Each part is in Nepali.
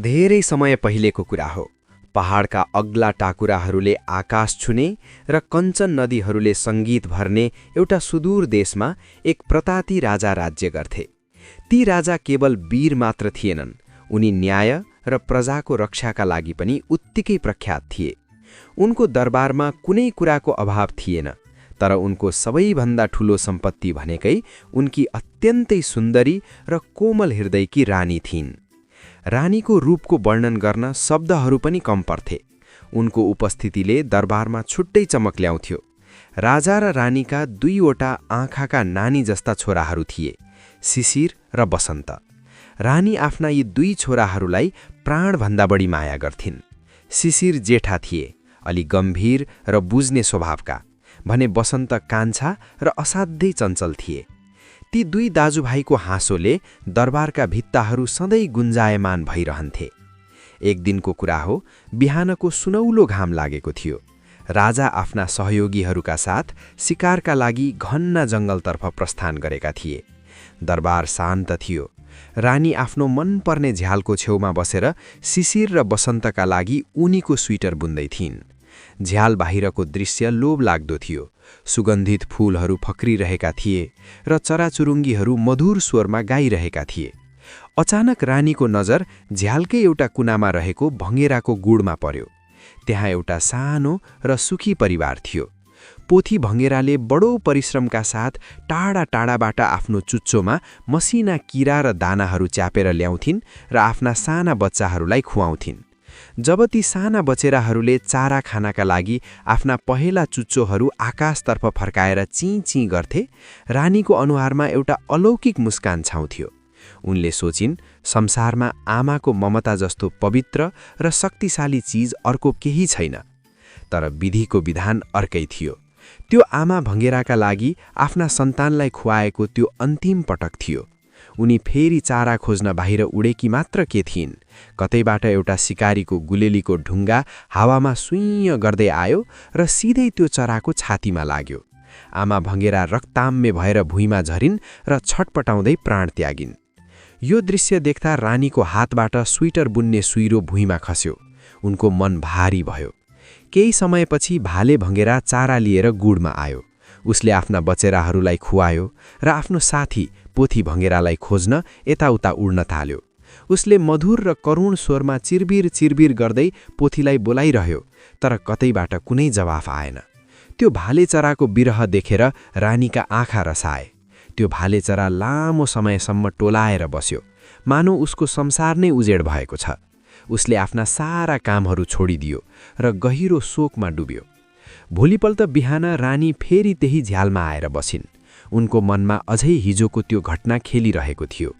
धेरै समय पहिलेको कुरा हो। पहाडका अग्ला टाकुराहरूले आकाश छुने र कञ्चन नदीहरूले सङ्गीत भर्ने एउटा सुदूर देशमा एक प्रताती राजा राज्य गर्थे। ती राजा केवल वीर मात्र थिएनन्, उनी न्याय र प्रजाको रक्षाका लागि पनि उत्तिकै प्रख्यात थिए। उनको दरबारमा कुनै कुराको अभाव थिएन, तर उनको सबैभन्दा ठूलो सम्पत्ति भनेकै उनकी अत्यन्तै सुन्दरी र कोमल हृदयकी रानी थिइन्। रानीको रूपको वर्णन गर्न शब्दहरू पनि कम पर्थे। उनको उपस्थितिले दरबारमा छुट्टै चमक ल्याउँथ्यो। राजा र रानीका दुईवटा आँखाका नानी जस्ता छोराहरू थिए, शिशिर र बसन्त। रानी आफ्ना यी दुई छोराहरूलाई प्राणभन्दा बढी माया गर्थिन्। शिशिर जेठा थिए, अलि गम्भीर र बुझ्ने स्वभावका, भने बसन्त कान्छा र असाध्यै चञ्चल थिए। ती दुई दाजुभाइको हाँसोले दरबारका भित्ताहरू सधैँ गुन्जायमान भइरहन्थे। एक दिनको कुरा हो, बिहानको सुनौलो घाम लागेको थियो। राजा आफ्ना सहयोगीहरूका साथ शिकारका लागि घन्ना जङ्गलतर्फ प्रस्थान गरेका थिए। दरबार शान्त थियो। रानी आफ्नो मनपर्ने झ्यालको छेउमा बसेर शिशिर र बसन्तका लागि ऊनीको स्वेटर बुन्दै थिइन्। झ्याल बाहिरको दृश्य लोभलाग्दो थियो। सुगन्धित फूलहरू फक्रिरहेका थिए र चराचुरुङ्गीहरू मधुर स्वरमा गाइरहेका थिए। अचानक रानीको नजर झ्यालकै एउटा कुनामा रहेको भँगेराको गुडमा पर्यो। त्यहाँ एउटा सानो र सुखी परिवार थियो। पोथी भँगेराले बडो परिश्रमका साथ टाढा टाढाबाट आफ्नो चुच्चोमा मसिना किरा र दानाहरू च्यापेर ल्याउँथिन् र आफ्ना साना बच्चाहरूलाई खुवाउँथिन्। जब ती साना बचेराहरूले चारा खानाका लागि आफ्ना पहेँला चुच्चोहरू आकाशतर्फ फर्काएर चीँ चीँ गर्थे, रानीको अनुहारमा एउटा अलौकिक मुस्कान छाउँथ्यो। उनले सोचिन्, संसारमा आमाको ममता जस्तो पवित्र र शक्तिशाली चीज अर्को केही छैन। तर विधिको विधान अर्कै थियो। त्यो आमा भँगेराका लागि आफ्ना सन्तानलाई खुवाएको त्यो अन्तिम पटक थियो। उनी फेरि चारा खोज्न बाहिर उडेकी मात्र के थिइन्। कतैबाट एउटा शिकारीको गुलेलीको ढुङ्गा हावामा सुइँ गर्दै आयो र सिधै त्यो चराको छातीमा लाग्यो। आमा भँगेरा रक्ताम्य भएर भुइँमा झरिन् र छटपटाउँदै प्राण त्यागिन्। यो दृश्य देख्दा रानीको हातबाट स्वेटर बुन्ने सुइरो भुइँमा खस्यो। उनको मन भारी भयो। केही समयपछि भाले भँगेरा चारा लिएर गुडमा आयो। उसले आफ्ना बचेराहरूलाई खुवायो र आफ्नो साथी पोथी भँगेरालाई खोज्न यताउता उड्न थाल्यो। उसले मधुर र करुण स्वरमा चिरबिर चिरबिर गर्दै पोथीलाई बोलाइरह्यो, तर कतैबाट कुनै जवाफ आएन। त्यो भालेचराको बिरह देखेर रानीका आँखा रसाए। त्यो भालेचरा लामो समयसम्म टोलाएर बस्यो, मानो उसको संसार नै उजेड भएको छ। उसले आफ्ना सारा कामहरू छोडिदियो र गहिरो शोकमा डुब्यो। भोलिपल्ट बिहान रानी फेरि त्यही झ्यालमा आएर बसिन्। उनको मनमा अझै हिजोको त्यो घटना खेलिरहेको थियो,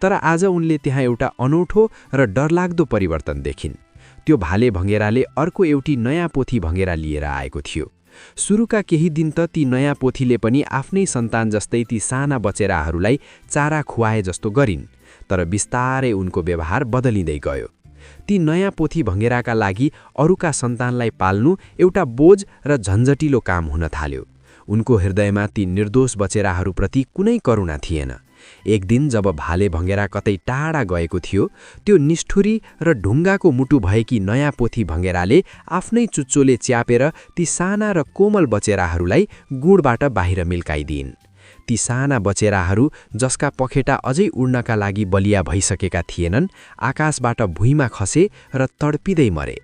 तर आज उनले त्यहाँ एउटा अनौठो र डरलाग्दो परिवर्तन देखिन्। त्यो भाले भँगेराले अर्को एउटी नयाँ पोथी भँगेरा लिएर आएको थियो। सुरुका केही दिन त ती नयाँ पोथीले पनि आफ्नै सन्तान जस्तै ती साना बचेराहरूलाई चारा खुवाए जस्तो गरिन्, तर बिस्तारै उनको व्यवहार बदलिँदै गयो। ती नयाँ पोथी भँगेराका लागि अरूका सन्तानलाई पाल्नु एउटा बोझ र झन्झटिलो काम हुन थाल्यो। उनको हृदयमा ती निर्दोष बचेराहरूप्रति कुनै करुणा थिएन। एक दिन जब भाले भँगेरा कतै टाढा गएको थियो, त्यो निष्ठुरी र ढुङ्गाको मुटु भएकी नयाँ पोथी भँगेराले आफ्नै चुच्चोले च्यापेर ती साना र कोमल बचेराहरूलाई गुडबाट बाहिर मिल्काइदिइन्। ती साना बचेराहरू, जसका पखेटा अझै उड्नका लागि बलिया भइसकेका थिएनन्, आकाशबाट भुइँमा खसे र तडपिँदै मरे।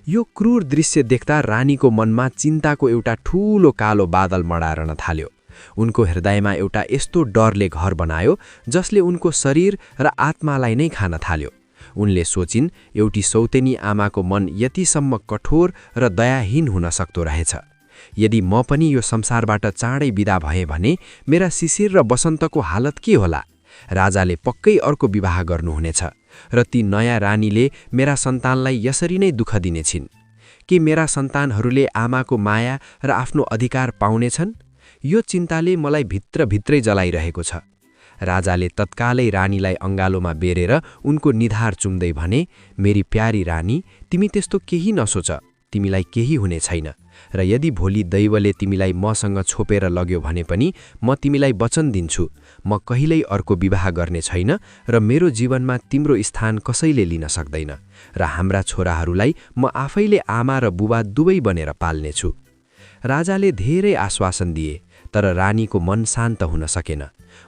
यो क्रूर दृश्य देख्दा रानीको मनमा चिन्ताको एउटा ठूलो कालो बादल मडारन थाल्यो। उनको हृदयमा एउटा यस्तो डरले घर बनायो जसले उनको शरीर र आत्मालाई नै खान थाल्यो। उनले सोचिन्, एउटी सौतेनी आमाको मन यतिसम्म कठोर र दयाहीन हुन सक्दो रहेछ। यदि म पनि यो संसारबाट चाँडै बिदा भएँ भने मेरा शिशिर र बसन्तको हालत के होला? राजाले पक्कै अर्को विवाह गर्नुहुनेछ र ती नयाँ रानीले मेरा सन्तानलाई यसरी नै दुःख दिनेछिन्। के मेरा सन्तानहरूले आमाको माया र आफ्नो अधिकार पाउनेछन्? यो चिन्ताले मलाई भित्रभित्रै जलाइरहेको छ। राजाले तत्कालै रानीलाई अङ्गालोमा बेरेर उनको निधार चुम्दै भने, मेरी प्यारी रानी, तिमी त्यस्तो केही नसोच, तिमीलाई केही हुने छैन। र यदि भोलि दैवले तिमीलाई मसँग छोपेर लग्यो भने पनि म तिमीलाई वचन दिन्छु, म कहिल्यै अर्को विवाह गर्ने छैन र मेरो जीवनमा तिम्रो स्थान कसैले लिन सक्दैन र हाम्रा छोराहरूलाई म आफैले आमा र बुबा दुवै बनेर पाल्नेछु। राजाले धेरै आश्वासन दिए, तर रानीको मन शान्त हुन सकेन।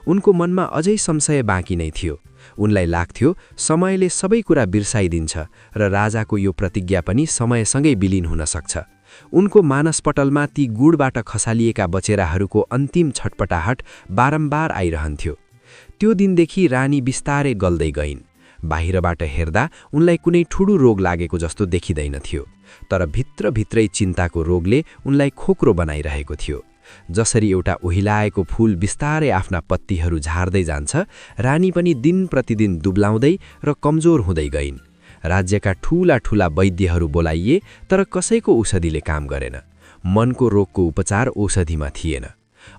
उनको मनमा अझै संशय बाँकी नै थियो। उनलाई लाग्थ्यो समयले सबै कुरा बिर्साइदिन्छ र राजाको यो प्रतिज्ञा पनि समयसँगै विलीन हुन सक्छ। उनको मानसपटलमा ती गुडबाट खसालिएका बचेराहरूको अन्तिम छटपटाहट बारम्बार आइरहन्थ्यो। त्यो दिनदेखि रानी बिस्तारै गल्दै गइन्। बाहिरबाट हेर्दा उनलाई कुनै ठुलो रोग लागेको जस्तो देखिँदैनथ्यो, तर भित्रभित्रै चिन्ताको रोगले उनलाई खोक्रो बनाइरहेको थियो। जसरी एउटा ओहिलाएको फूल बिस्तारै आफ्ना पत्तीहरू झार्दै जान्छ, रानी पनि दिन प्रतिदिन दुब्लाउँदै र कमजोर हुँदै गइन्। राज्यका ठूला ठूला वैद्यहरू बोलाइए, तर कसैको औषधिले काम गरेन। मनको रोगको उपचार औषधिमा थिएन।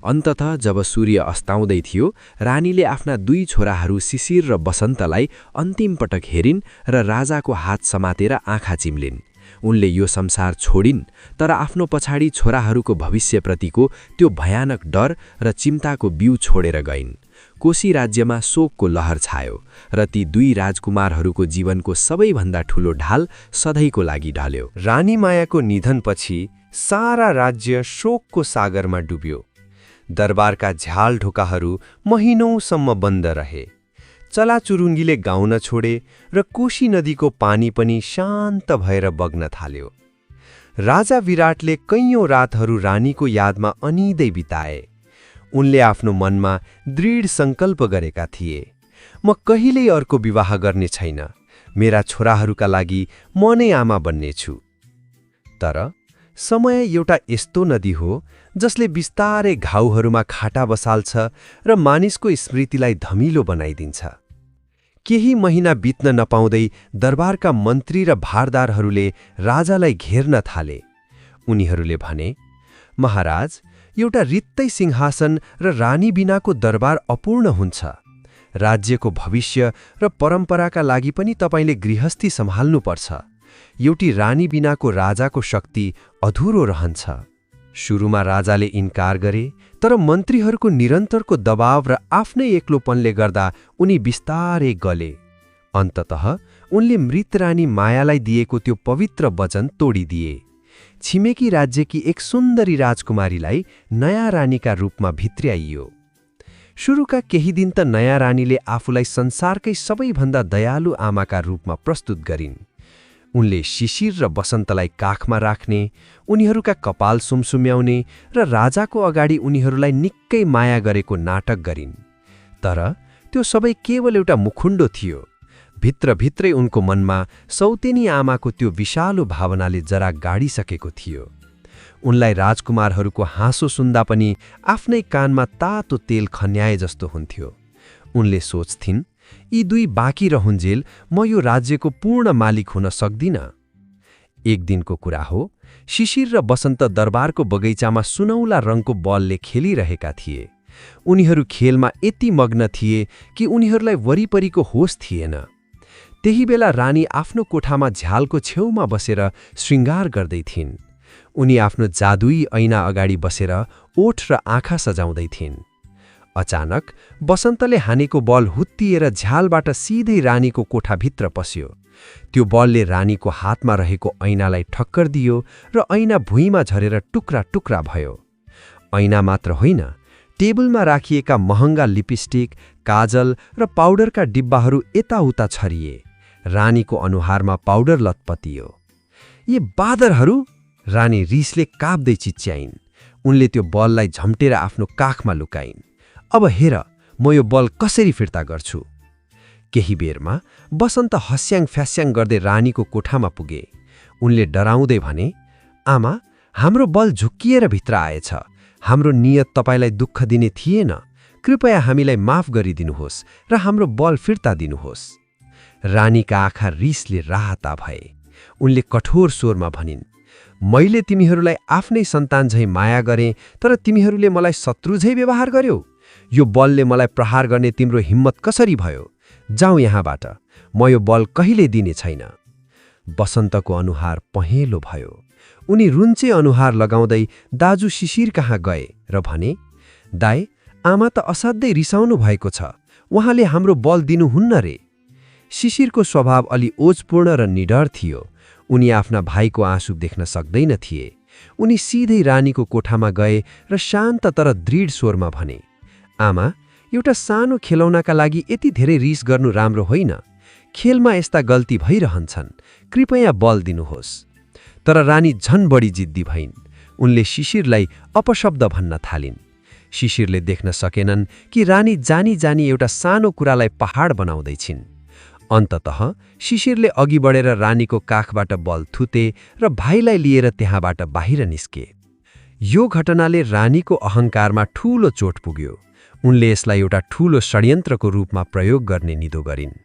अन्ततः जब सूर्य अस्ताउँदै थियो, रानीले आफ्ना दुई छोराहरू शिशिर र बसन्तलाई अन्तिम पटक हेरिन् र राजाको हात समातेर आँखा चिम्लिन्। उनले यो संसार छोडिन्, तर आफ्नो पछाडि छोराहरूको भविष्यप्रतिको त्यो भयानक डर र चिन्ताको बिउ छोडेर गइन्। कोशी राज्यमा शोकको लहर छायो र ती दुई राजकुमारहरूको जीवनको सबैभन्दा ठूलो ढाल सधैँको लागि ढल्यो। रानी मायाको निधनपछि सारा राज्य शोकको सागरमा डुब्यो। दरबारका झ्याल ढोकाहरू महिनौसम्म बन्द रहे। चलाचुरुङ्गीले गाउन छोडे र कोशी नदीको पानी पनि शान्त भएर बग्न थाल्यो। राजा विराटले कैयौं रातहरू रानीको यादमा अनिदै बिताए। उनले आफ्नो मनमा दृढ संकल्प गरेका थिए, म कहिल्यै अर्को विवाह गर्ने छैन, मेरा छोराहरूका लागि म नै आमा बन्नेछु। तर समय एउटा यस्तो नदी हो जसले बिस्तारै घाउहरूमा खाटा बसाल्छ र मानिसको स्मृतिलाई धमिलो बनाइदिन्छ। केही महिना बित्न नपाउँदै दरबारका मन्त्री र भारदारहरूले राजालाई घेर्न थाले। उनीहरूले भने, महाराज, एउटा रित्तै सिंहासन र रानी बिनाको दरबार अपूर्ण हुन्छ। राज्यको भविष्य र परम्पराका लागि पनि तपाईले गृहस्थी सम्हाल्नुपर्छ। एउटी रानी बिनाको राजाको शक्ति अधुरो रहन्छ। सुरुमा राजाले इन्कार गरे, तर मन्त्रीहरूको निरन्तरको दबाव र आफ्नै एक्लोपनले गर्दा उनी बिस्तारै गले। अन्ततः उनले मृत रानी मायालाई दिएको त्यो पवित्र वचन तोडिदिए। छिमेकी राज्यकी एक सुन्दरी राजकुमारीलाई नयाँ रानीका रूपमा भित्र्याइयो। सुरुका केही दिन त नयाँ रानीले आफूलाई संसारकै सबैभन्दा दयालु आमाका रूपमा प्रस्तुत गरिन्। उनले शिशिर र बसन्तलाई काखमा राख्ने, उनीहरूका कपाल सुमसुम्याउने र राजाको अगाडि उनीहरूलाई निकै माया गरेको नाटक गरिन्। तर त्यो सबै केवल एउटा मुखुण्डो थियो। भित्रभित्रै उनको मनमा सौतेनी आमाको त्यो विशालु भावनाले जरा गाडिसकेको थियो। उनलाई राजकुमारहरूको हाँसो सुन्दा पनि आफ्नै कानमा तातो तेल खन्याए जस्तो हुन्थ्यो। उनले सोच्थिन्, यी दुई बाँकी रहन्जेल म यो राज्यको पूर्ण मालिक हुन सक्दिन। एक दिनको कुरा हो, शिशिर र बसन्त दरबारको बगैँचामा सुनौला रङको बलले खेलिरहेका थिए। उनीहरू खेलमा यति मग्न थिए कि उनीहरूलाई वरिपरिको होस थिएन। त्यही बेला रानी आफ्नो कोठामा झ्यालको छेउमा बसेर श्रृङ्गार गर्दै थिइन्। उनी आफ्नो जादुई ऐना अगाडि बसेर ओठ र आँखा सजाउँदै थिइन्। अचानक बसन्तले हानेको बल हुत्तिएर झ्यालबाट सिधै रानीको कोठाभित्र पस्यो। त्यो बलले रानीको हातमा रहेको ऐनालाई ठक्कर दियो र ऐना भुइँमा झरेर टुक्रा टुक्रा भयो। ऐना मात्र होइन, टेबलमा राखिएका महँगा लिपस्टिक, काजल र पाउडरका डिब्बाहरू यताउता छरिए। रानीको अनुहारमा पाउडर लतपतियो। यी बादरहरू! रानी रिसले काप्दै चिच्याइन्। उनले त्यो बललाई झम्टेर आफ्नो काखमा लुकाइन्। अब हेर, म यो बल कसरी फिर्ता गर्छु। केही बेरमा बसन्त हस्याङ फ्यास्याङ गर्दै रानीको कोठामा पुगे। उनले डराउँदै भने, आमा, हाम्रो बल झुक्किएर भित्र आएछ। हाम्रो नियत तपाईलाई दुःख दिने थिएन। कृपया हामीलाई माफ गरिदिनुहोस् र हाम्रो बल फिर्ता दिनुहोस्। रानीका आँखा रिसले राहता भए। उनले कठोर स्वरमा भनिन्, मैले तिमीहरूलाई आफ्नै सन्तान झैं माया गरेँ, तर तिमीहरूले मलाई शत्रु झैं व्यवहार गर्यौ। यो बलले मलाई प्रहार गर्ने तिम्रो हिम्मत कसरी भयो? जाऊ यहाँबाट, म यो बल कहिल्यै दिने छैन। बसन्तको अनुहार पहेँलो भयो। उनी रुन्चे अनुहार लगाउँदै दाजु शिशिर कहाँ गए र भने, दाइ, आमा त असाध्यै रिसाउनु भएको छ, उहाँले हाम्रो बल दिनुहुन्न रे। शिशिरको स्वभाव अलि ओजपूर्ण र निडर थियो। उनी आफ्ना भाइको आँसु देख्न सक्दैन थिए। उनी सिधै रानीको कोठामा गए र शान्त तर दृढ स्वरमा भने, आमा, एउटा सानो खेलौनाका लागि यति धेरै रिस गर्नु राम्रो होइन। खेलमा यस्ता गल्ती भइरहन्छन्, कृपया बल दिनुहोस्। तर रानी झन बढी जिद्दी भइन्। उनले शिशिरलाई अपशब्द भन्न थालिन्। शिशिरले देख्न सकेनन् कि रानी जानी जानी एउटा सानो कुरालाई पहाड बनाउँदैछिन्। अन्ततः शिशिरले अघि बढेर रानीको काखबाट बल थुते र भाइलाई लिएर त्यहाँबाट बाहिर निस्के। यो घटनाले रानीको अहङ्कारमा ठूलो चोट पुग्यो। उनले यसलाई एउटा ठूलो षड्यन्त्रको रूपमा प्रयोग गर्ने निधो गरिन्।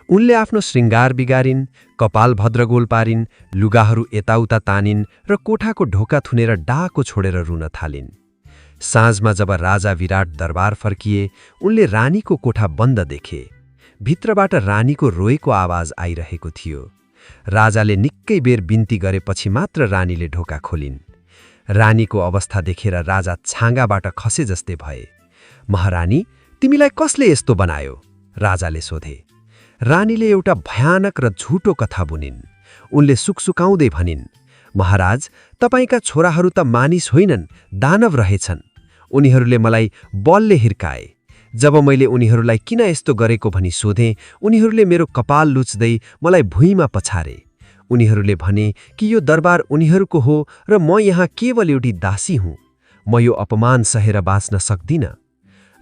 उनले आफ्नो श्रृङ्गार बिगारिन्, कपाल भद्रगोल पारिन्, लुगाहरू यताउता तानिन् र कोठाको ढोका थुनेर डाको छोडेर रुन थालिन्। साँझमा जब राजा विराट दरबार फर्किए, उनले रानीको कोठा बन्द देखे। भित्रबाट रानीको रोएको आवाज आइरहेको थियो। राजाले निकै बेर बिन्ती गरेपछि मात्र रानीले ढोका खोलिन्। रानीको अवस्था देखेर राजा छाँगाबाट खसे जस्तै भए। महारानी, तिमीलाई कसले यस्तो बनायो? राजाले सोधे। रानीले एउटा भयानक र झुटो कथा बुनिन्। उनले सुकसुकाउँदै भनिन्, महाराज, तपाईका छोराहरू त मानिस होइनन्, दानव रहेछन्। उनीहरूले मलाई बलले हिर्काए। जब मैले उनीहरूलाई किन यस्तो गरेको भनी सोधेँ, उनीहरूले मेरो कपाल लुच्दै मलाई भुइँमा पछारे। उनीहरूले भने कि यो दरबार उनीहरूको हो र म यहाँ केवल एउटी दासी हुँ। म यो अपमान सहेर बाँच्न सक्दिनँ।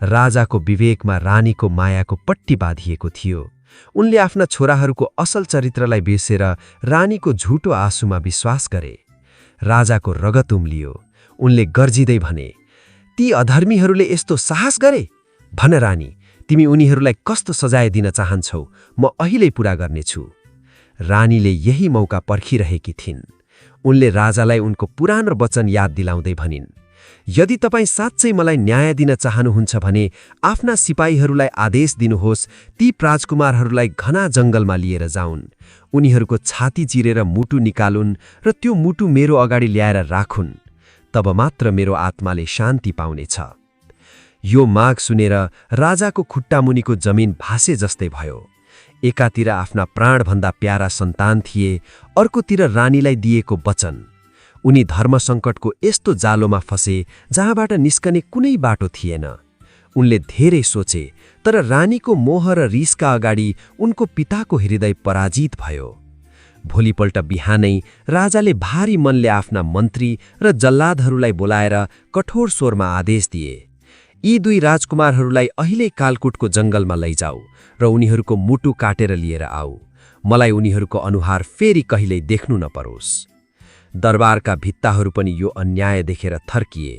राजाको विवेकमा रानीको मायाको पट्टी बाँधिएको थियो। उनले आफ्ना छोराहरूको असल चरित्रलाई बिर्सेर रानीको झुटो आँसुमा विश्वास गरे। राजाको रगत उम्लियो। उनले गर्जिँदै भने, ती अधर्मीहरूले यस्तो साहस गरे? भन रानी, तिमी उनीहरूलाई कस्तो सजाय दिन चाहन्छौ? म अहिले पूरा गर्नेछु। रानीले यही मौका पर्खिरहेकी थिइन्। उनले राजालाई उनको पुरानो वचन याद दिलाउँदै भनिन्, यदि तपाईँ साँच्चै मलाई न्याय दिन चाहनुहुन्छ भने आफ्ना सिपाहीहरूलाई आदेश दिनुहोस्, ती राजकुमारहरूलाई घना जङ्गलमा लिएर जाउन्। उनीहरूको छाती चिरेर मुटु निकालुन् र त्यो मुटु मेरो अगाडि ल्याएर राखुन्। तब मात्र मेरो आत्माले शान्ति पाउनेछ। यो माग सुनेर राजाको खुट्टामुनिको जमिन भासे जस्तै भयो। एकातिर आफ्ना प्राणभन्दा प्यारा सन्तान थिए, अर्कोतिर रानीलाई दिएको वचन। उनी धर्मसङ्कटको यस्तो जालोमा फसे जहाँबाट निस्कने कुनै बाटो थिएन। उनले धेरै सोचे, तर रानीको मोह र रिसका अगाडि उनको पिताको हृदय पराजित भयो। भोलिपल्ट बिहानै राजाले भारी मनले आफ्ना मन्त्री र जल्लादहरूलाई बोलाएर कठोर स्वरमा आदेश दिए, यी दुई राजकुमारहरूलाई अहिले कालकुटको जङ्गलमा लैजाऊ र उनीहरूको मुटु काटेर लिएर आऊ। मलाई उनीहरूको अनुहार फेरि कहिल्यै देख्नु नपरोस्। दरबारका भित्ताहरू पनि यो अन्याय देखेर थर्किए,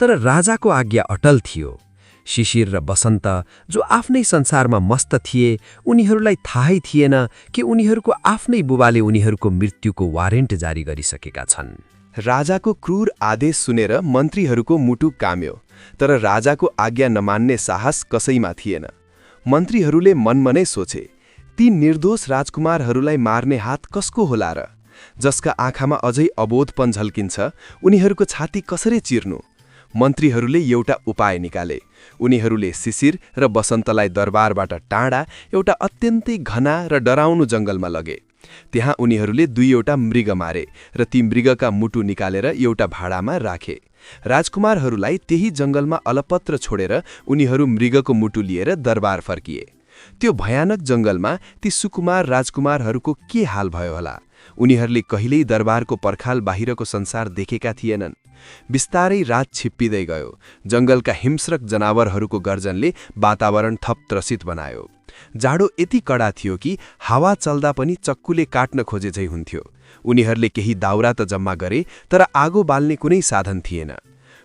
तर राजाको आज्ञा अटल थियो। शिशिर र बसन्त, जो आफ्नै संसारमा मस्त थिए, उनीहरूलाई थाहै थिएन कि उनीहरूको आफ्नै बुबाले उनीहरूको मृत्युको वारेन्ट जारी गरिसकेका छन्। राजाको क्रूर आदेश सुनेर मन्त्रीहरूको मुटु काम्यो, तर राजाको आज्ञा नमान्ने साहस कसैमा थिएन। मन्त्रीहरूले मनमनै सोचे, ती निर्दोष राजकुमारहरूलाई मार्ने हात कसको होला र? जसका आँखामा अझै अबोधपन झल्किन्छ, उनीहरूको छाती कसरी चिर्नु? मन्त्रीहरूले एउटा उपाय निकाले। उनीहरूले शिशिर र बसन्तलाई दरबारबाट टाढा एउटा अत्यन्तै घना र डराउनु जङ्गलमा लगे। त्यहाँ उनीहरूले दुईवटा मृग मारे र ती मृगका मुटु निकालेर एउटा भाँडामा राखे। राजकुमारहरूलाई त्यही जङ्गलमा अलपत्र छोडेर उनीहरू मृगको मुटु लिएर दरबार फर्किए। त्यो भयानक जङ्गलमा ती सुकुमार राजकुमारहरूको के हाल भयो होला? उनीहरूले कहिल्यै दरबारको पर्खाल बाहिरको संसार देखेका थिएनन्। बिस्तारै रात छिप्पिँदै गयो। जङ्गलका हिंस्रक जनावरहरूको गर्जनले वातावरण थप त्रसित बनायो। जाडो यति कडा थियो कि हावा चल्दा पनि चक्कुले काट्न खोजे झै हुन्थ्यो। उनीहरूले केही दाउरा त जम्मा गरे, तर आगो बाल्ने कुनै साधन थिएन।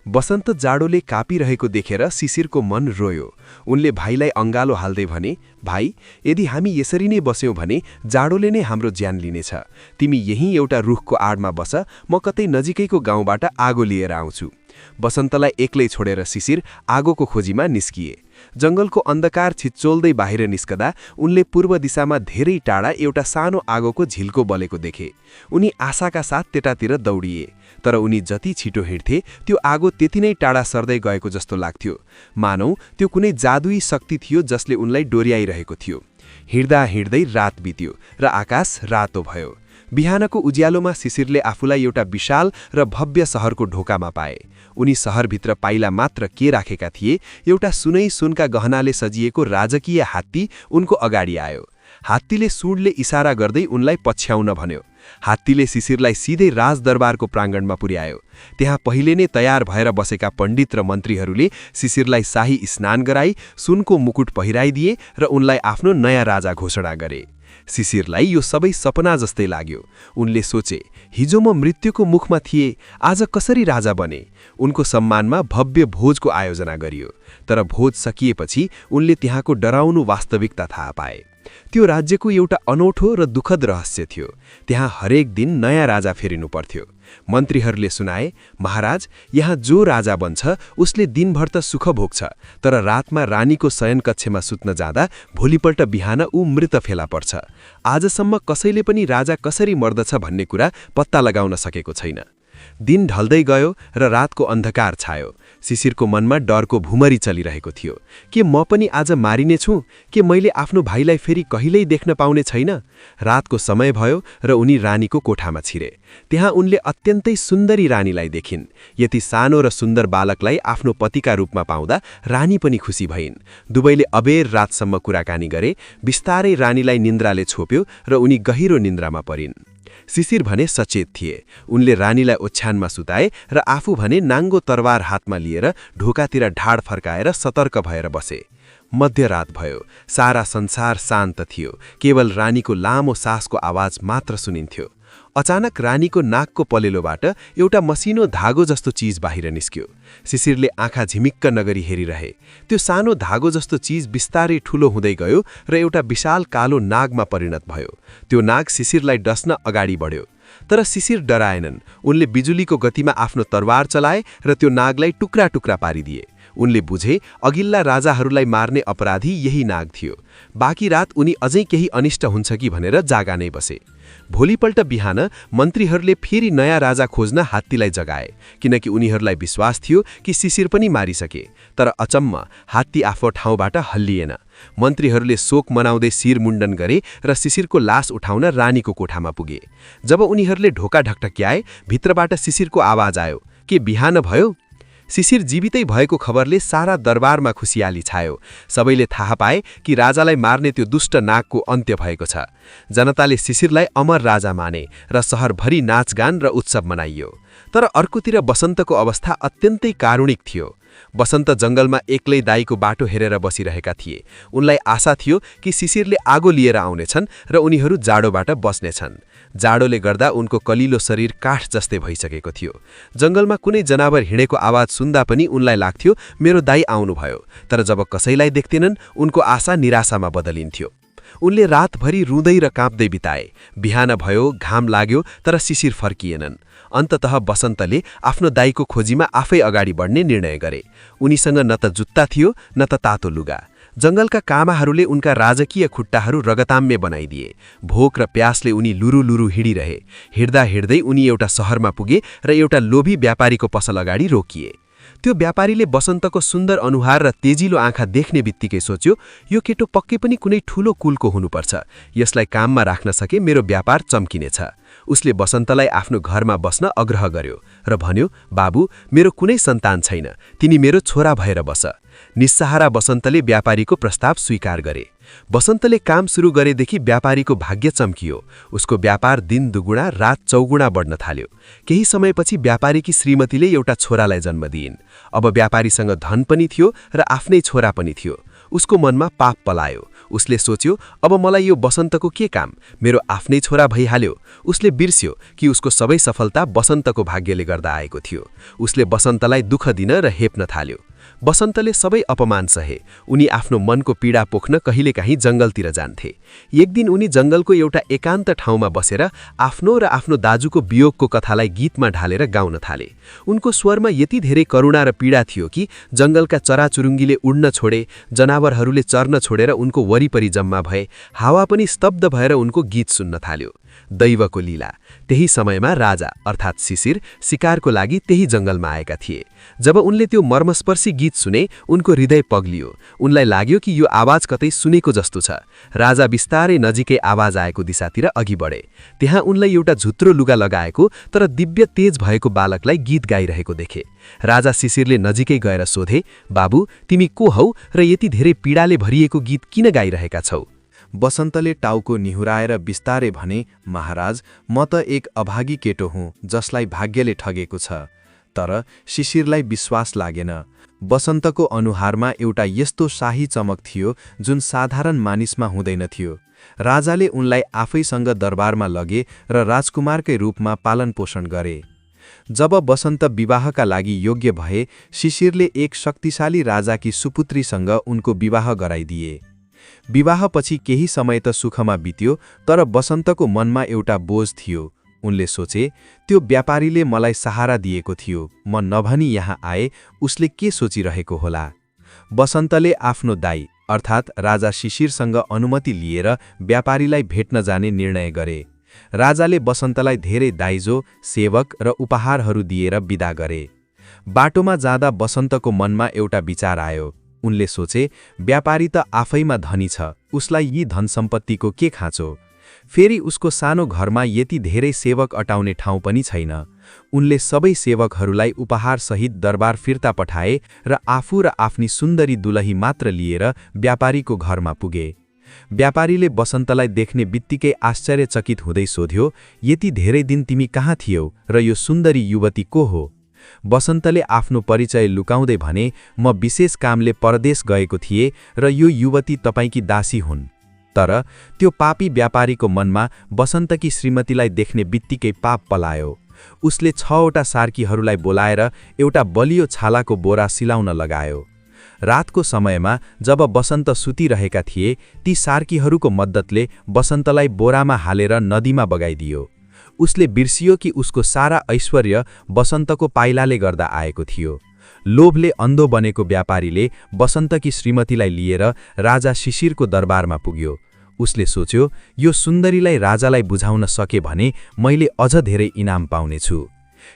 बसन्त जाडोले कापिरहेको देखेर शिशिरको मन रोयो। उनले भाइलाई अङ्गालो हाल्दै भने, भाइ, यदि हामी यसरी नै बस्यौँ भने जाडोले नै हाम्रो ज्यान लिनेछ। तिमी यही एउटा रुखको आडमा बस, म कतै नजिकैको गाउँबाट आगो लिएर आउँछु। बसन्तलाई एक्लै छोडेर शिशिर आगोको खोजीमा निस्किए। जंगलको अन्धकार छिच्चोल्दै बाहिर निस्कदा उनले पूर्व दिशामा धेरै टाढा एउटा सानो आगोको झिल्को बलेको देखे। उनी आशाका साथ त्यतातिर दौडिए, तर उनी जति छिटो हिँड्थे त्यो आगो त्यति नै टाढा सर्दै गएको जस्तो लाग्थ्यो, मानौ त्यो कुनै जादुई शक्ति थियो जसले उनलाई डोर्याइरहेको थियो। हिँड्दा हिँड्दै रात बित्यो र आकाश रातो भयो। बिहानको उज्यालोमा शिशिरले आफूलाई एउटा विशाल र भव्य शहरको ढोकामा पाए। उनी शहरभित्र पाइला मात्र के राखेका थिए, एउटा सुनै सुनका गहनाले सजिएको राजकीय हात्ती उनको अगाडि आयो। हात्तीले सुँडले इसारा गर्दै उनलाई पछ्याउन भन्यो। हात्तीले शिशिरलाई सिधै राजदरबारको प्राङ्गणमा पुर्यायो। त्यहाँ पहिले नै तयार भएर बसेका पण्डित र मन्त्रीहरूले शिशिरलाई शाही स्नान गराई सुनको मुकुट पहिराइदिए र उनलाई आफ्नो नयाँ राजा घोषणा गरे। शिशिरलाई यो सबै सपना जस्तै लाग्यो। उनले सोचे, हिजो म मृत्युको मुखमा थिए, आज कसरी राजा बने? उनको सम्मानमा भव्य भोजको आयोजना गरियो, तर भोज सकिएपछि उनले त्यहाँको डराउनु वास्तविकता थाहा पाए। त्यो राज्यको एउटा अनौठो र दुःखद रहस्य थियो। त्यहाँ हरेक दिन नयाँ राजा फेरिनु पर्थ्यो। मन्त्रीहरूले सुनाए, महाराज, यहाँ जो राजा बन्छ उसले दिनभर त सुख भोग्छ, तर रातमा रानीको शयनकक्षमा सुत्न जाँदा भोलिपल्ट बिहान ऊ मृत फेला पर्छ। आजसम्म कसैले पनि राजा कसरी मर्दछ भन्ने कुरा पत्ता लगाउन सकेको छैन। दिन ढल्दै गयो र रातको अन्धकार छायो। शिशिरको मनमा डरको भुमरी चलिरहेको थियो। के म पनि आज मारिनेछु? के मैले आफ्नो भाइलाई फेरि कहिल्यै देख्न पाउने छैन? रातको समय भयो र उनी रानीको कोठामा छिरे। त्यहाँ उनले अत्यन्तै सुन्दरी रानीलाई देखिन्। यति सानो र सुन्दर बालकलाई आफ्नो पतिका रूपमा पाउँदा रानी पनि खुसी भइन्। दुवैले अबेर रातसम्म कुराकानी गरे। बिस्तारै रानीलाई निन्द्राले छोप्यो र उनी गहिरो निन्द्रामा परिन्। शिशिर भने सचेत थिए। उनले रानीलाई ओछ्यानमा सुताए र आफू भने नाङ्गो तरवार हातमा लिएर ढोकातिर ढाड फर्काएर सतर्क भएर बसे। मध्यरात भयो। सारा संसार शान्त थियो। केवल रानीको लामो सासको आवाज मात्र सुनिन्थ्यो। अचानक रानीको नाकको पलेलोबाट एउटा मसिनो धागो जस्तो चीज बाहिर निस्क्यो। शिशिरले आँखा झिमिक्क नगरी हेरिरहे। त्यो सानो धागो जस्तो चीज बिस्तारै ठूलो हुँदै गयो र एउटा विशाल कालो नागमा परिणत भयो। त्यो नाग शिशिरलाई डस्न अगाडि बढ्यो, तर शिशिर डराएनन्। उनले बिजुलीको गतिमा आफ्नो तरवार चलाए र त्यो नागलाई टुक्रा टुक्रा पारिदिए। उनले बुझे अघिल्ला राजाहरूलाई मार्ने अपराधी यही नाग थियो। बाँकी रात उनी अझै केही अनिष्ट हुन्छ कि भनेर जागा नै बसे। भोलिपल्ट बिहान मन्त्रीहरूले फेरि नयाँ राजा खोज्न हात्तीलाई जगाए, किनकि उनीहरूलाई विश्वास थियो कि शिशिर पनि मारिसके। तर अचम्म, हात्ती आफ्नो ठाउँबाट हल्लिएन। मन्त्रीहरूले शोक मनाउँदै शिर मुण्डन गरे र शिशिरको लास उठाउन रानीको कोठामा पुगे। जब उनीहरूले ढोका ढकढक्याए, भित्रबाट शिशिरको आवाज आयो, के बिहान भयो? शिशिर जीवितै भएको खबरले सारा दरबारमा खुसियाली छायो। सबैले थाहा पाए कि राजालाई मार्ने त्यो दुष्ट नागको अन्त्य भएको छ। जनताले शिशिरलाई अमर राजा माने र शहरभरि नाचगान र उत्सव मनाइयो। तर अर्कोतिर बसन्तको अवस्था अत्यन्तै कारुणिक थियो। बसन्त जंगलमा एक्लै दाईको बाटो हेरेर बसिरहेका थिए। उनलाई आशा थियो कि शिशिरले आगो लिएर आउनेछन् र उनीहरू जाडोबाट बस्नेछन्। जाडोले गर्दा उनको कलिलो शरीर काठ जस्तै भइसकेको थियो। जंगलमा कुनै जनावर हिँडेको आवाज सुन्दा पनि उनलाई लाग्थ्यो मेरो दाई आउनुभयो। तर जब कसैलाई देख्दैनन् उनको आशा निराशामा बदलिन्थ्यो। उनले रातभरि रुँदै र काँप्दै बिताए। बिहान भयो, घाम लाग्यो, तर शिशिर फर्किएनन्। अन्ततः बसन्तले आफ्नो दाईको खोजीमा आफै अगाडि बढ्ने निर्णय गरे। उनीसँग न त जुत्ता थियो न त तातो लुगा। जंगलका कामाहरूले उनका राजकीय खुट्टाहरू रगताम्य बनाइदिए। भोक र प्यासले उनी लुरु हिँडिरहे। हिँड्दा हिँड्दै उनी एउटा शहरमा पुगे र एउटा लोभी व्यापारीको पसल अगाडि रोकिए। त्यो व्यापारीले बसन्तको सुन्दर अनुहार र तेजिलो आँखा देख्ने बित्तिकै सोच्यो, यो केटो पक्कै पनि कुनै ठूलो कुलको हुनुपर्छ। यसलाई काममा राख्न सके मेरो व्यापार चम्किनेछ। उसले बसन्तलाई आफ्नो घरमा बस्न आग्रह गर्यो र भन्यो, बाबु, मेरो कुनै सन्तान छैन, तिनी मेरो छोरा भएर बस। निस्सहारा बसन्तले व्यापारीको प्रस्ताव स्वीकार गरे। बसन्तले काम सुरु गरेदेखि व्यापारीको भाग्य चम्कियो। उसको व्यापार दिन दुगुणा रात चौगुणा बढ्न थाल्यो। केही समयपछि व्यापारीकी श्रीमतीले एउटा छोरालाई जन्म दिइन्। अब व्यापारीसँग धन पनि थियो र आफ्नै छोरा पनि थियो। उसको मनमा पाप पलायो। उसले सोच्यो, अब मलाई यो बसन्तको के काम, मेरो आफ्नै छोरा भइहाल्यो। उसले बिर्स्यो कि उसको सबै सफलता बसन्तको भाग्यले गर्दा आएको थियो। उसले बसन्तलाई दुःख दिन र हेप्न थाल्यो। बसन्तले सबै अपमान सहे। उनी आफ्नो मनको पीडा पोख्न कहिलेकाहीँ जङ्गलतिर जान्थे। एक दिन उनी जङ्गलको एउटा एकान्त ठाउँमा बसेर आफ्नो र आफ्नो दाजुको वियोगको कथालाई गीतमा ढालेर गाउन थाले। उनको स्वरमा यति धेरै करुणा र पीडा थियो कि जङ्गलका चराचुरुङ्गीले उड्न छोडे, जनावरहरूले चर्न छोडेर उनको वरिपरि जम्मा भए, हावा पनि स्तब्ध भएर उनको गीत सुन्न थाल्यो। दैवको लीला। त्यही समयमा राजा अर्थात् शिशिर शिकारको लागि त्यही जङ्गलमा आएका थिए। जब उनले त्यो मर्मस्पर्शी गीत सुने, उनको हृदय पग्लियो। उनलाई लाग्यो कि यो आवाज कतै सुनेको जस्तो छ। राजा बिस्तारै नजिकै आवाज आएको दिशातिर अघि बढे। त्यहाँ उनलाई एउटा झुत्रो लुगा लगाएको तर दिव्य तेज भएको बालकलाई गीत गाइरहेको देखे। राजा शिशिरले नजिकै गएर सोधे, बाबु, तिमी को हौ र यति धेरै पीडाले भरिएको गीत किन गाइरहेका छौ? बसन्तले टाउको निहुराएर बिस्तारै भने, महाराज, म त एक अभागी केटो हुँ जसलाई भाग्यले ठगेको छ। तर शिशिरलाई विश्वास लागेन। बसन्तको अनुहारमा एउटा यस्तो शाही चमक थियो जुन साधारण मानिसमा हुँदैन थियो। राजाले उनलाई आफैसँग दरबारमा लगे र राजकुमारकै रूपमा पालनपोषण गरे। जब बसन्त विवाहका लागि योग्य भए, शिशिरले एक शक्तिशाली राजाकी सुपुत्रीसँग उनको विवाह गराइदिए। विवाहपछि केही समय त सुखमा बित्यो, तर बसन्तको मनमा एउटा बोझ थियो। उनले सोचे, त्यो व्यापारीले मलाई सहारा दिएको थियो, म नभनी यहाँ आए, उसले के सोचिरहेको होला? बसन्तले आफ्नो दाइ अर्थात् राजा शिशिरसँग अनुमति लिएर व्यापारीलाई भेट्न जाने निर्णय गरे। राजाले बसन्तलाई धेरै दाइजो, सेवक र उपहारहरू दिएर विदा गरे। बाटोमा जाँदा बसन्तको मनमा एउटा विचार आयो। उनले सोचे, व्यापारी त आफैमा धनी छ, उसलाई यी धन सम्पत्तिको के खाँचो? फेरि उसको सानो घरमा यति धेरै सेवक अटाउने ठाउँ पनि छैन। उनले सबै सेवकहरूलाई उपहारसहित दरबार फिर्ता पठाए र आफू र आफ्नी सुन्दरी दुलही मात्र लिएर व्यापारीको घरमा पुगे। व्यापारीले बसन्तलाई देख्ने बित्तिकै आश्चर्यचकित हुँदै सोध्यो, यति धेरै दिन तिमी कहाँ थियौ र यो सुन्दरी युवती को हो? बसन्तले आफ्नो परिचय लुकाउँदै भने, म विशेष कामले परदेश गएको थिएँ र यो युवती तपाईकी दासी हुन्। तर त्यो पापी व्यापारीको मनमा बसन्तकी श्रीमतीलाई देख्ने बित्तिकै पाप पलायो। उसले 6वटा सार्कीहरूलाई बोलाएर एउटा बलियो छालाको बोरा सिलाउन लगायो। रातको समयमा जब बसन्त सुतिरहेका थिए, ती सार्कीहरूको मद्दतले बसन्तलाई बोरामा हालेर नदीमा बगाइदियो। उसले बिर्सियो कि उसको सारा ऐश्वर्य बसन्तको पाइलाले गर्दा आएको थियो। लोभले अन्धो बनेको व्यापारीले बसन्तकी श्रीमतीलाई लिएर राजा शिशिरको दरबारमा पुग्यो। उसले सोच्यो, यो सुन्दरीलाई राजालाई बुझाउन सके भने मैले अझ धेरै इनाम पाउनेछु।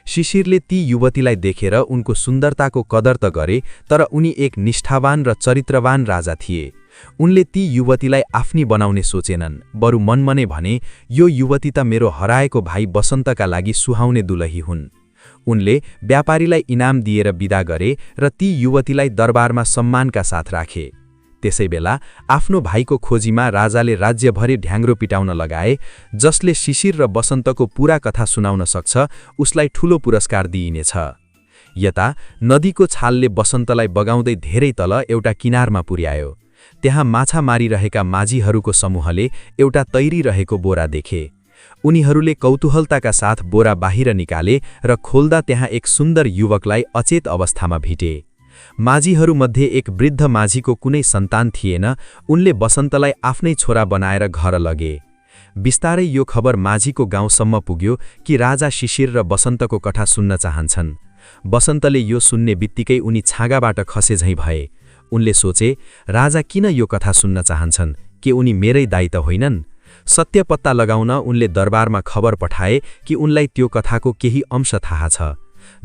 शिशिरले ती युवतीलाई देखेर उनको सुन्दरताको कदर त गरे, तर उनी एक निष्ठावान र चरित्रवान राजा थिए। उनले ती युवतीलाई आफ्नी बनाउने सोचेनन्, बरु मनमने भने, यो युवती त मेरो हराएको भाइ बसन्तका लागि सुहाउने दुलही हुन्। उनले व्यापारीलाई इनाम दिएर विदा गरे र ती युवतीलाई दरबारमा सम्मानका साथ राखे। त्यसैबेला आफ्नो भाइको खोजीमा राजाले राज्यभरि ढ्याङ्ग्रो पिटाउन लगाए। जसले शिशिर र बसन्तको पूरा कथा सुनाउन सक्छ, उसलाई ठूलो पुरस्कार दिइनेछ। यता नदीको छालले बसन्तलाई बगाउँदै धेरै तल एउटा किनारमा पुर्यायो। त्यहाँ माछा मारिरहेका माझीहरूको समूहले एउटा तैरिरहेको बोरा देखे। उनीहरूले कौतूहलताका साथ बोरा बाहिर निकाले र खोल्दा त्यहाँ एक सुन्दर युवकलाई अचेत अवस्थामा भेटे। माझीहरूमध्ये एक वृद्ध माझीको कुनै सन्तान थिएन। उनले बसन्तलाई आफ्नै छोरा बनाएर घर लगे। बिस्तारै यो खबर माझीको गाउँसम्म पुग्यो कि राजा शिशिर र बसन्तको कथा सुन्न चाहन्छन्। बसन्तले यो सुन्ने बित्तिकै उनी छाँगाबाट खसे झैँ भए। उनले सोचे, राजा किन यो कथा सुन्न चाहन्छन्? के उनी मेरै दाइ त होइनन्? सत्य पत्ता लगाउन उनले दरबारमा खबर पठाए कि उनलाई त्यो कथाको केही अंश थाहा छ।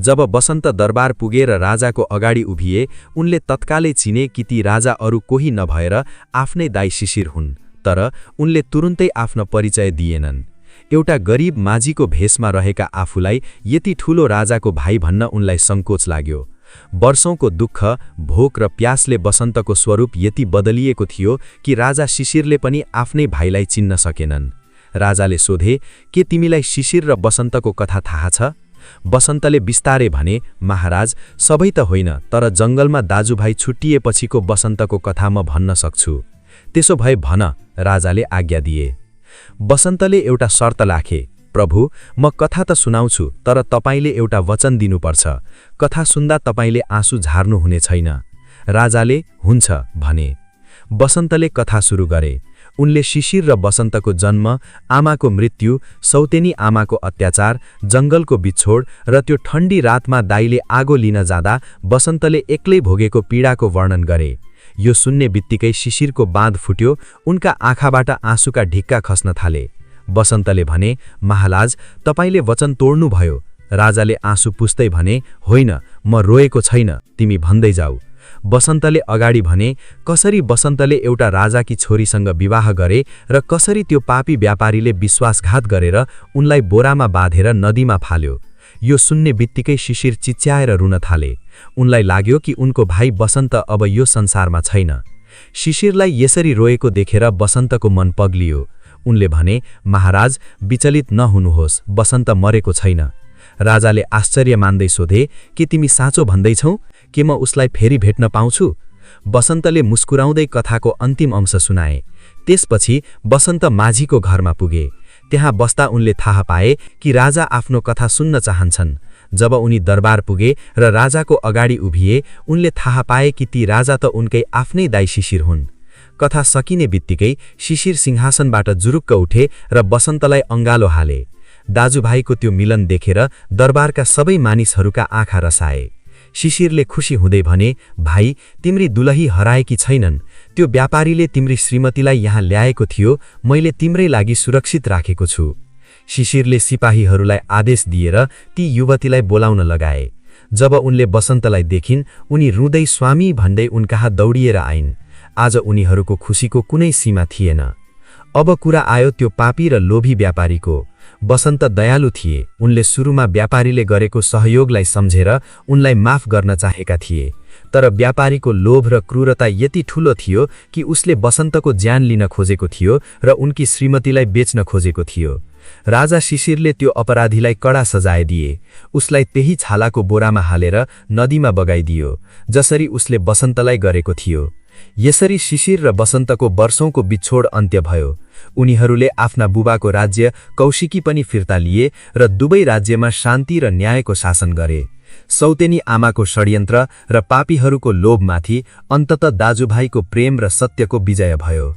जब बसन्त दरबार पुगेर राजाको अगाडि उभिए, उनले तत्कालै चिने कि ती राजा अरू कोही नभएर आफ्नै दाइ शिशिर हुन्। तर उनले तुरुन्तै आफ्नो परिचय दिएनन्। एउटा गरिब माझीको भेषमा रहेका आफूलाई यति ठूलो राजाको भाइ भन्न उनलाई सङ्कोच लाग्यो। वर्षौंको दुःख, भोक र प्यासले बसन्तको स्वरूप यति बदलिएको थियो कि राजा शिशिरले पनि आफ्नै भाइलाई चिन्न सकेनन्। राजाले सोधे, के तिमीलाई शिशिर र बसन्तको कथा थाहा छ? बसन्तले बिस्तारै भने, महाराज, सबै त होइन, तर जङ्गलमा दाजुभाइ छुट्टिएपछिको बसन्तको कथा म भन्न सक्छु। त्यसो भए भन, राजाले आज्ञा दिए। बसन्तले एउटा शर्त राखे, प्रभु, म कथा त सुनाउँछु, तर तपाईले एउटा वचन दिनुपर्छ। कथा सुन्दा तपाईले आँसु झार्नुहुने छैन। राजाले हुन्छ भने। बसन्तले कथा सुरु गरे। उनले शिशिर र बसन्तको जन्म, आमाको मृत्यु, सौतेनी आमाको अत्याचार, जंगलको बिछोड र त्यो ठण्डी रातमा दाइले आगो लिन जाँदा बसन्तले एक्लै भोगेको पीडाको वर्णन गरे। यो सुन्ने बित्तिकै शिशिरको बाँध फुट्यो, उनका आँखाबाट आँसुका ढिक्का खस्न थाले। बसन्तले भने, महाराज, तपाईले वचन तोड्नुभयो। राजाले आँसु पुस्दै भने, होइन, म रोएको छैन, तिमी भन्दै जाऊ। बसन्तले अगाडि भने, कसरी बसन्तले एउटा राजाकी छोरीसँग विवाह गरे र कसरी त्यो पापी व्यापारीले विश्वासघात गरेर उनलाई बोरामा बाँधेर नदीमा फाल्यो। यो सुन्ने बित्तिकै शिशिर चिच्याएर रुन थाले। उनलाई लाग्यो कि उनको भाइ बसन्त अब यो संसारमा छैन। शिशिरलाई यसरी रोएको देखेर बसन्तको मन पग्लियो। उनले भने, महाराज, विचलित नहुनुहोस्, बसन्त मरेको छैन। राजाले आश्चर्य मान्दै सोधे, के तिमी साँचो भन्दैछौ? के म उसलाई फेरि भेट्न पाउँछु? बसन्तले मुस्कुराउँदै कथाको अन्तिम अंश सुनाए। त्यसपछि बसन्त माझीको घरमा पुगे। त्यहाँ बस्दा उनले थाहा पाए कि राजा आफ्नो कथा सुन्न चाहन्छन्। जब उनी दरबार पुगे र राजाको अगाडि उभिए, उनले थाहा पाए कि ती राजा त उनकै आफ्नै दाइ शिशिर हुन्। कथा सकिने बित्तिकै शिशिर सिंहासनबाट जुरुक्क उठे र बसन्तलाई अंगालो हाले। दाजुभाइको त्यो मिलन देखेर दरबारका सबै मानिसहरूका आँखा रसाए। शिशिरले खुसी हुँदै भने, भाइ, तिम्री दुलही हराएकी छैनन्। त्यो व्यापारीले तिम्री श्रीमतीलाई यहाँ ल्याएको थियो, मैले तिम्रै लागि सुरक्षित राखेको छु। शिशिरले सिपाहीहरूलाई आदेश दिएर ती युवतीलाई बोलाउन लगाए। जब उनले बसन्तलाई देखिन्, उनी रुँदै स्वामी भन्दै उनकहाँ दौडिएर आइन्। आज उनीहरूको खुसीको कुनै सीमा थिएन। अब कुरा आयो त्यो पापी र लोभी व्यापारीको। बसन्त दयालु थिए। उनले सुरुमा व्यापारीले गरेको सहयोगलाई सम्झेर उनलाई माफ गर्न चाहेका थिए। तर व्यापारीको लोभ र क्रूरता यति ठूलो थियो कि उसले बसन्तको ज्यान लिन खोजेको थियो र उनकी श्रीमतीलाई बेच्न खोजेको थियो। राजा शिशिरले त्यो अपराधीलाई कडा सजाय दिए। उसलाई त्यही छालाको बोरामा हालेर नदीमा बगाइदियो, जसरी उसले बसन्तलाई गरेको थियो। यसरी शिशिर र बसन्तको वर्षौंको बिछोड अन्त्य भयो। उनीहरूले आफ्ना बुबाको राज्य कौशिकी पनि फिर्ता लिए र दुवै राज्यमा शान्ति र न्यायको शासन गरे। सौतेनी आमाको षड्यन्त्र र पापीहरूको लोभमाथि अन्ततः दाजुभाइको प्रेम र सत्यको विजय भयो।